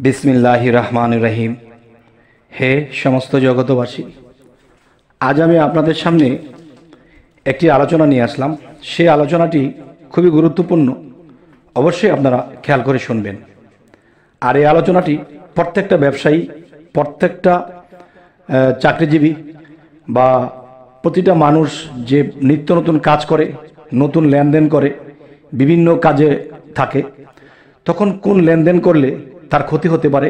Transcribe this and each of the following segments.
বিসমিল্লাহির রহমানির রহিম। হে সমস্ত জগতবাসী, আজ আমি আপনাদের সামনে একটি আলোচনা নিয়ে আসলাম। সেই আলোচনাটি খুবই গুরুত্বপূর্ণ, অবশ্যই আপনারা খেয়াল করে শুনবেন। আর এই আলোচনাটি প্রত্যেকটা ব্যবসায়ী, প্রত্যেকটা চাকরিজীবী বা প্রতিটা মানুষ যে নিত্য নতুন কাজ করে, নতুন লেনদেন করে, বিভিন্ন কাজে থাকে, তখন কোন লেনদেন করলে তার ক্ষতি হতে পারে,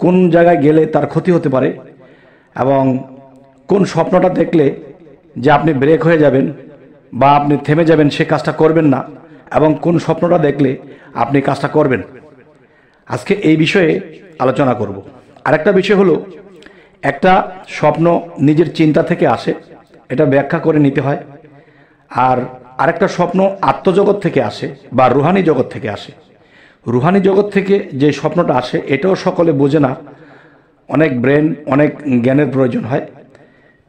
কোন জায়গায় গেলে তার ক্ষতি হতে পারে, এবং কোন স্বপ্নটা দেখলে যে আপনি ব্রেক হয়ে যাবেন বা আপনি থেমে যাবেন, সে কাজটা করবেন না, এবং কোন স্বপ্নটা দেখলে আপনি কাজটা করবেন। আজকে এই বিষয়ে আলোচনা করব। আরেকটা বিষয় হলো, একটা স্বপ্ন নিজের চিন্তা থেকে আসে, এটা ব্যাখ্যা করে নিতে হয়। আর আরেকটা স্বপ্ন আত্মজগৎ থেকে আসে বা রুহানি জগৎ থেকে আসে। রুহানি জগৎ থেকে যে স্বপ্নটা আসে এটাও সকলে বোঝে না, অনেক ব্রেন, অনেক জ্ঞানের প্রয়োজন হয়।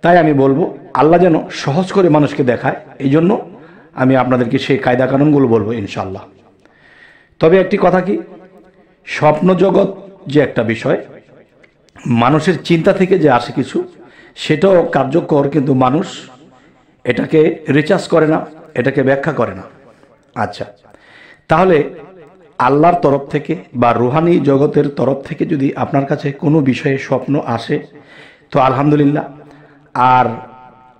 তাই আমি বলবো, আল্লাহ যেন সহজ করে মানুষকে দেখায়, এই জন্য আমি আপনাদেরকে সেই কায়দা কানুনগুলো বলবো ইনশাআল্লাহ। তবে একটি কথা কি, স্বপ্ন জগৎ যে একটা বিষয়, মানুষের চিন্তা থেকে যে আসে কিছু, সেটাও কার্যকর, কিন্তু মানুষ এটাকে রিচার্জ করে না, এটাকে ব্যাখ্যা করে না। আচ্ছা, তাহলে আল্লাহর তরফ থেকে বা রুহানি জগতের তরফ থেকে যদি আপনার কাছে কোনো বিষয়ে স্বপ্ন আসে তো আলহামদুলিল্লাহ। আর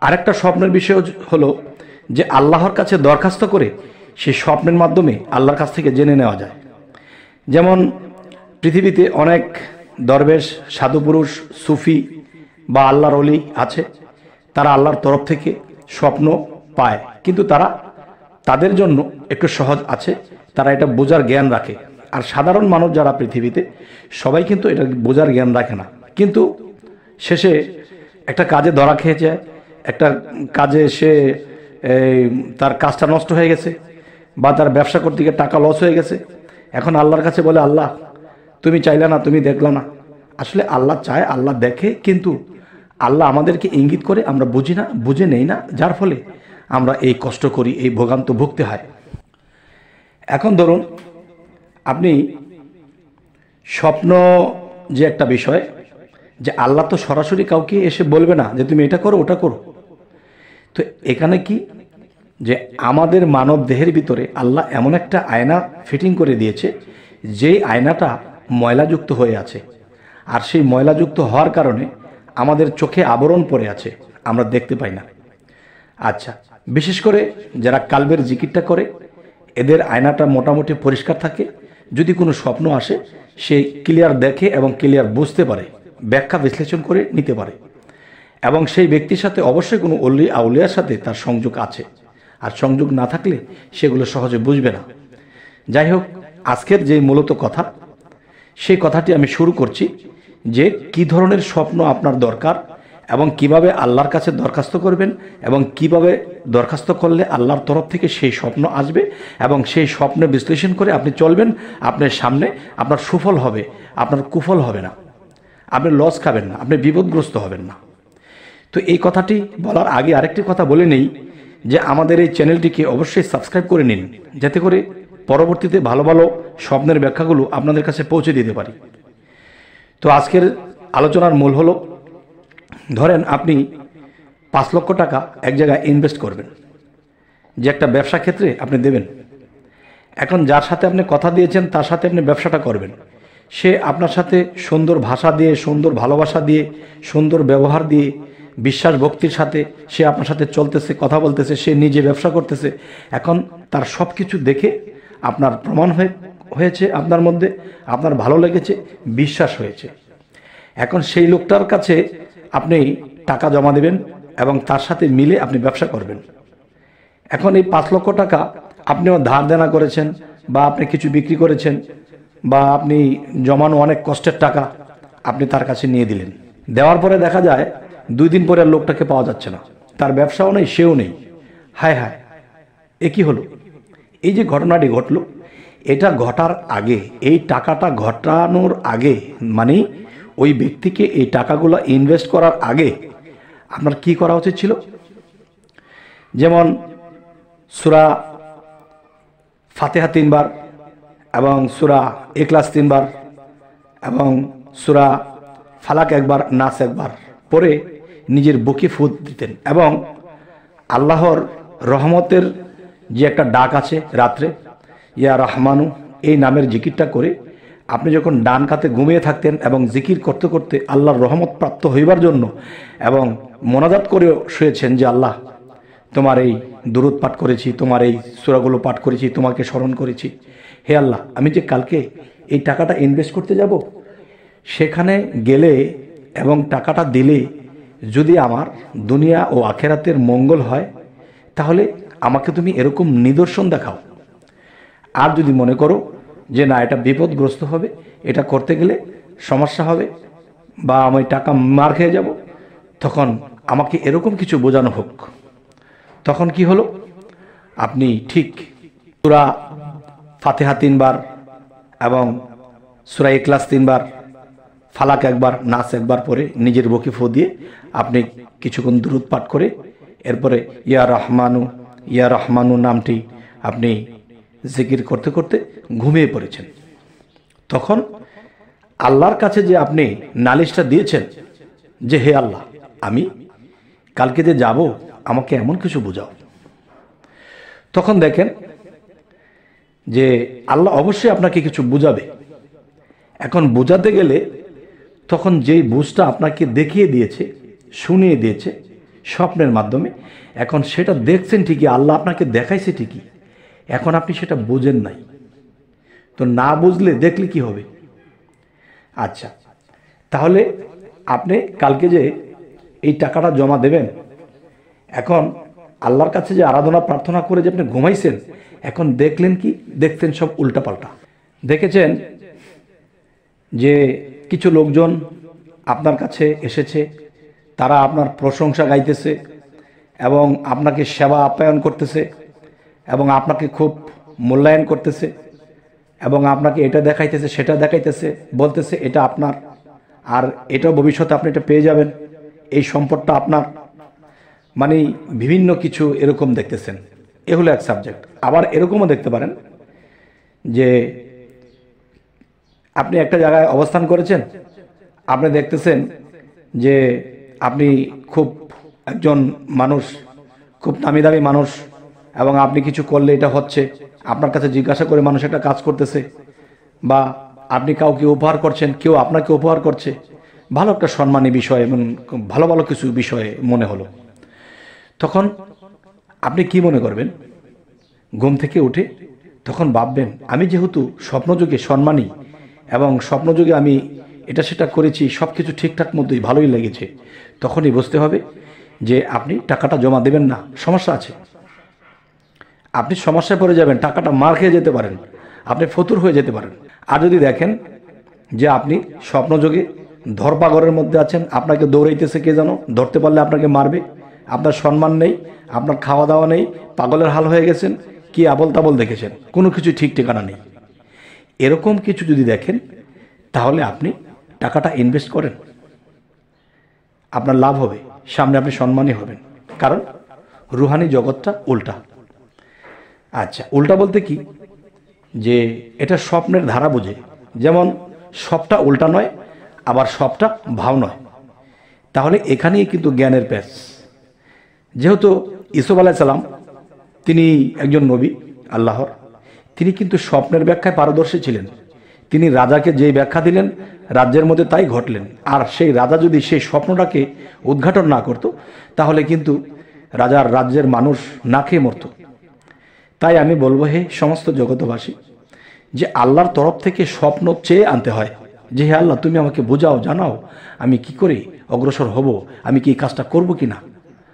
আরেকটা স্বপ্নের বিষয় হলো যে আল্লাহর কাছে দরখাস্ত করে সেই স্বপ্নের মাধ্যমে আল্লাহর কাছ থেকে জেনে নেওয়া যায়। যেমন পৃথিবীতে অনেক দরবেশ, সাধুপুরুষ, সুফি বা আল্লাহর ওলি আছে, তারা আল্লাহর তরফ থেকে স্বপ্ন পায়, কিন্তু তাদের জন্য একটু সহজ আছে, তারা এটা বোঝার জ্ঞান রাখে। আর সাধারণ মানুষ যারা পৃথিবীতে, সবাই কিন্তু এটা বোঝার জ্ঞান রাখে না, কিন্তু শেষে একটা কাজে ধরা খেয়ে যায়, একটা কাজে সে তার কাজটা নষ্ট হয়ে গেছে, বা তার ব্যবসা করতে গিয়ে টাকা লস হয়ে গেছে। এখন আল্লাহর কাছে বলে, আল্লাহ তুমি চাইলে না, তুমি দেখলা না। আসলে আল্লাহ চায়, আল্লাহ দেখে, কিন্তু আল্লাহ আমাদেরকে ইঙ্গিত করে, আমরা বুঝি না, বুঝে নেই না, যার ফলে আমরা এই কষ্ট করি, এই ভোগান্ত ভুগতে হয়। এখন ধরুন, আপনি স্বপ্ন যে একটা বিষয়, যে আল্লাহ তো সরাসরি কাউকে এসে বলবে না যে তুমি এটা করো, ওটা করো। তো এখানে কি, যে আমাদের মানব দেহের ভিতরে আল্লাহ এমন একটা আয়না ফিটিং করে দিয়েছে, যেই আয়নাটা ময়লাযুক্ত হয়ে আছে। আর সেই ময়লাযুক্ত হওয়ার কারণে আমাদের চোখে আবরণ পড়ে আছে, আমরা দেখতে পাই না। আচ্ছা, বিশেষ করে যারা কালবের জিকিরটা করে, এদের আয়নাটা মোটামুটি পরিষ্কার থাকে। যদি কোনো স্বপ্ন আসে, সে ক্লিয়ার দেখে এবং ক্লিয়ার বুঝতে পারে, ব্যাখ্যা বিশ্লেষণ করে নিতে পারে, এবং সেই ব্যক্তির সাথে অবশ্যই কোনো অলি আউলিয়ার সাথে তার সংযোগ আছে। আর সংযোগ না থাকলে সেগুলো সহজে বুঝবে না। যাই হোক, আজকের যে মূলত কথা, সেই কথাটি আমি শুরু করছি, যে কি ধরনের স্বপ্ন আপনার দরকার, এবং কিভাবে আল্লাহর কাছে দরখাস্ত করবেন, এবং কিভাবে দরখাস্ত করলে আল্লাহর তরফ থেকে সেই স্বপ্ন আসবে, এবং সেই স্বপ্ন বিশ্লেষণ করে আপনি চলবেন। আপনার সামনে আপনার সুফল হবে, আপনার কুফল হবে না, আপনি লস খাবেন না, আপনি বিপদগ্রস্ত হবেন না। তো এই কথাটি বলার আগে আরেকটি কথা বলে নেই, যে আমাদের এই চ্যানেলটিকে অবশ্যই সাবস্ক্রাইব করে নিন, যাতে করে পরবর্তীতে ভালো ভালো স্বপ্নের ব্যাখ্যাগুলো আপনাদের কাছে পৌঁছে দিতে পারি। তো আজকের আলোচনার মূল হলো, ধরেন আপনি 5 লক্ষ টাকা এক জায়গায় ইনভেস্ট করবেন, যে একটা ব্যবসা ক্ষেত্রে আপনি দেবেন। এখন যার সাথে আপনি কথা দিয়েছেন, তার সাথে আপনি ব্যবসাটা করবেন। সে আপনার সাথে সুন্দর ভাষা দিয়ে, সুন্দর ভালোবাসা দিয়ে, সুন্দর ব্যবহার দিয়ে, বিশ্বাস ভক্তির সাথে সে আপনার সাথে চলতেছে, কথা বলতেছে, সে নিজে ব্যবসা করতেছে। এখন তার সব কিছু দেখে আপনার প্রমাণ হয়েছে, আপনার মধ্যে আপনার ভালো লেগেছে, বিশ্বাস হয়েছে। এখন সেই লোকটার কাছে আপনি টাকা জমা দেবেন এবং তার সাথে মিলে আপনি ব্যবসা করবেন। এখন এই 5 লক্ষ টাকা আপনিও ধার দেনা করেছেন, বা আপনি কিছু বিক্রি করেছেন, বা আপনি জমানো অনেক কষ্টের টাকা আপনি তার কাছে নিয়ে দিলেন। দেওয়ার পরে দেখা যায় 2 দিন পরে আর লোকটাকে পাওয়া যাচ্ছে না, তার ব্যবসাও নেই, সেও নেই। হায় হায়, এ কি হলো? এই যে ঘটনাটি ঘটলো, এটা ঘটার আগে, এই টাকাটা ঘটানোর আগে, মানে ওই ব্যক্তিকে এই টাকাগুলো ইনভেস্ট করার আগে আপনার কি করা উচিত ছিল? যেমন সূরা ফাতিহা 3 বার, এবং সূরা ইখলাস 3 বার, এবং সূরা ফালাক একবার, নাস একবার পড়ে নিজের বুকে ফুঁ দিতেন। এবং আল্লাহর রহমতের যে একটা ডাক আছে রাত্রে, ইয়া রহমানু, এই নামের জিকিরটা করে আপনি যখন ডান কাতে ঘুমিয়ে থাকতেন এবং জিকির করতে করতে আল্লাহর রহমত প্রাপ্ত হইবার জন্য এবং মোনাজাত করে শুয়েছেন যে আল্লাহ, তোমার এই দুরূদ পাঠ করেছি, তোমার এই সূরাগুলো পাঠ করেছি, তোমাকে স্মরণ করেছি, হে আল্লাহ, আমি যে কালকে এই টাকাটা ইনভেস্ট করতে যাব, সেখানে গেলে এবং টাকাটা দিলে যদি আমার দুনিয়া ও আখেরাতের মঙ্গল হয়, তাহলে আমাকে তুমি এরকম নিদর্শন দেখাও। আর যদি মনে করো যে না, এটা বিপদগ্রস্ত হবে, এটা করতে গেলে সমস্যা হবে বা আমি টাকা মার খেয়ে যাব, তখন আমাকে এরকম কিছু বোঝানো হোক। তখন কি হলো, আপনি ঠিক সূরা ফাতিহা 3 বার এবং সূরা ইখলাস 3 বার, ফালাক একবার, নাস একবার পরে নিজের বুকে ফুঁ দিয়ে আপনি কিছুক্ষণ দুরূদ পাঠ করে এরপরে ইয়া রহমানু, ইয়া রহমানু নামটি আপনি জিকির করতে করতে ঘুমিয়ে পড়েছেন। তখন আল্লাহর কাছে যে আপনি নালিশটা দিয়েছেন যে হে আল্লাহ, আমি কালকে যে যাব, আমাকে এমন কিছু বোঝাও, তখন দেখেন যে আল্লাহ অবশ্যই আপনাকে কিছু বুঝাবে। এখন বোঝাতে গেলে তখন যেই বুঝটা আপনাকে দেখিয়ে দিয়েছে, শুনিয়ে দিয়েছে স্বপ্নের মাধ্যমে, এখন সেটা দেখছেন ঠিকই, আল্লাহ আপনাকে দেখাইছে ঠিকই, এখন আপনি সেটা বুঝেন নাই, তো না বুঝলে দেখলে কি হবে? আচ্ছা, তাহলে আপনি কালকে যে এই টাকাটা জমা দেবেন, এখন আল্লাহর কাছে যে আরাধনা প্রার্থনা করে যে আপনি ঘুমাইছেন, এখন দেখলেন কি? দেখতেন সব উল্টাপাল্টা। দেখেছেন যে কিছু লোকজন আপনার কাছে এসেছে, তারা আপনার প্রশংসা গাইতেছে এবং আপনাকে সেবা আপ্যায়ন করতেছে এবং আপনাকে খুব মূল্যায়ন করতেছে এবং আপনাকে এটা দেখাইতেছে, সেটা দেখাইতেছে, বলতেছে এটা আপনার, আর এটাও ভবিষ্যতে আপনি এটা পেয়ে যাবেন, এই সম্পদটা আপনার, মানে বিভিন্ন কিছু এরকম দেখতেছেন। এ হলো এক সাবজেক্ট। আবার এরকমও দেখতে পারেন যে আপনি একটা জায়গায় অবস্থান করেছেন, আপনি দেখতেছেন যে আপনি খুব একজন মানুষ, খুব নামি দামি মানুষ, এবং আপনি কিছু করলে এটা হচ্ছে, আপনার কাছে জিজ্ঞাসা করে মানুষ একটা কাজ করতেছে, বা আপনি কাউকে উপহার করছেন, কেউ আপনাকে উপহার করছে, ভালো একটা সম্মানী বিষয় এবং ভালো ভালো কিছু বিষয়ে মনে হলো। তখন আপনি কি মনে করবেন? ঘুম থেকে উঠে তখন ভাববেন, আমি যেহেতু স্বপ্নযোগে সম্মানী এবং স্বপ্নযোগে আমি এটা সেটা করেছি, সব কিছু ঠিকঠাক মতোই ভালোই লেগেছে, তখনই বুঝতে হবে যে আপনি টাকাটা জমা দেবেন না, সমস্যা আছে। আপনি সমস্যায় পড়ে যাবেন, টাকাটা মার খেয়ে যেতে পারেন, আপনি ফতুর হয়ে যেতে পারেন। আর যদি দেখেন যে আপনি স্বপ্নযোগে ধরপাগড়ের মধ্যে আছেন, আপনাকে দৌড়াইতেছে কে যেন, ধরতে পারলে আপনাকে মারবে, আপনার সম্মান নেই, আপনার খাওয়া দাওয়া নেই, পাগলের হাল হয়ে গেছেন, কি আবল তাবল দেখেছেন, কোনো কিছু ঠিক ঠিকানা নেই, এরকম কিছু যদি দেখেন, তাহলে আপনি টাকাটা ইনভেস্ট করেন, আপনার লাভ হবে, সামনে আপনি সম্মানী হবেন, কারণ রুহানি জগৎটা উল্টা। আচ্ছা, উল্টা বলতে কি, যে এটা স্বপ্নের ধারা বোঝে, যেমন সবটা উল্টা নয়, আবার সবটা ভাও নয়। তাহলে এখানেই কিন্তু জ্ঞানের প্যাচ। যেহেতু ইউসুফ আলাইহিস সালাম তিনি একজন নবী আল্লাহর, তিনি কিন্তু স্বপ্নের ব্যাখ্যায় পারদর্শী ছিলেন। তিনি রাজাকে যেই ব্যাখ্যা দিলেন, রাজ্যের মধ্যে তাই ঘটলেন। আর সেই রাজা যদি সেই স্বপ্নটাকে উদ্ঘাটন না করত, তাহলে কিন্তু রাজার রাজ্যের মানুষ না খেয়ে মরত। তাই আমি বলবো, হে সমস্ত জগতবাসী, যে আল্লাহর তরফ থেকে স্বপ্ন চেয়ে আনতে হয়, যে হে আল্লাহ, তুমি আমাকে বোঝাও, জানাও, আমি কি করে অগ্রসর হব, আমি কি এই কাজটা করব কি না।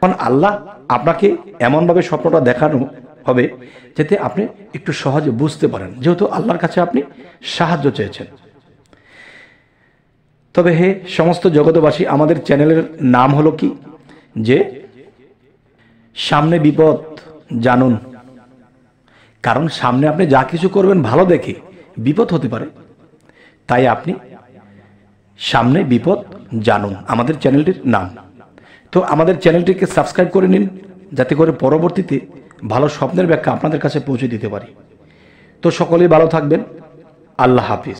কারণ আল্লাহ আপনাকে এমনভাবে স্বপ্নটা দেখানো হবে যাতে আপনি একটু সহজে বুঝতে পারেন, যেহেতু আল্লাহর কাছে আপনি সাহায্য চেয়েছেন। তবে হে সমস্ত জগতবাসী, আমাদের চ্যানেলের নাম হলো কি, যে সামনে বিপদ জানুন। কারণ সামনে আপনি যা কিছু করবেন ভালো দেখে বিপদ হতে পারে, তাই আপনি সামনে বিপদ জানুন, আমাদের চ্যানেলটির নাম। তো আমাদের চ্যানেলটিকে সাবস্ক্রাইব করে নিন, যাতে করে পরবর্তীতে ভালো স্বপ্নের ব্যাখ্যা আপনাদের কাছে পৌঁছে দিতে পারি। তো সকলেই ভালো থাকবেন, আল্লাহ হাফিজ।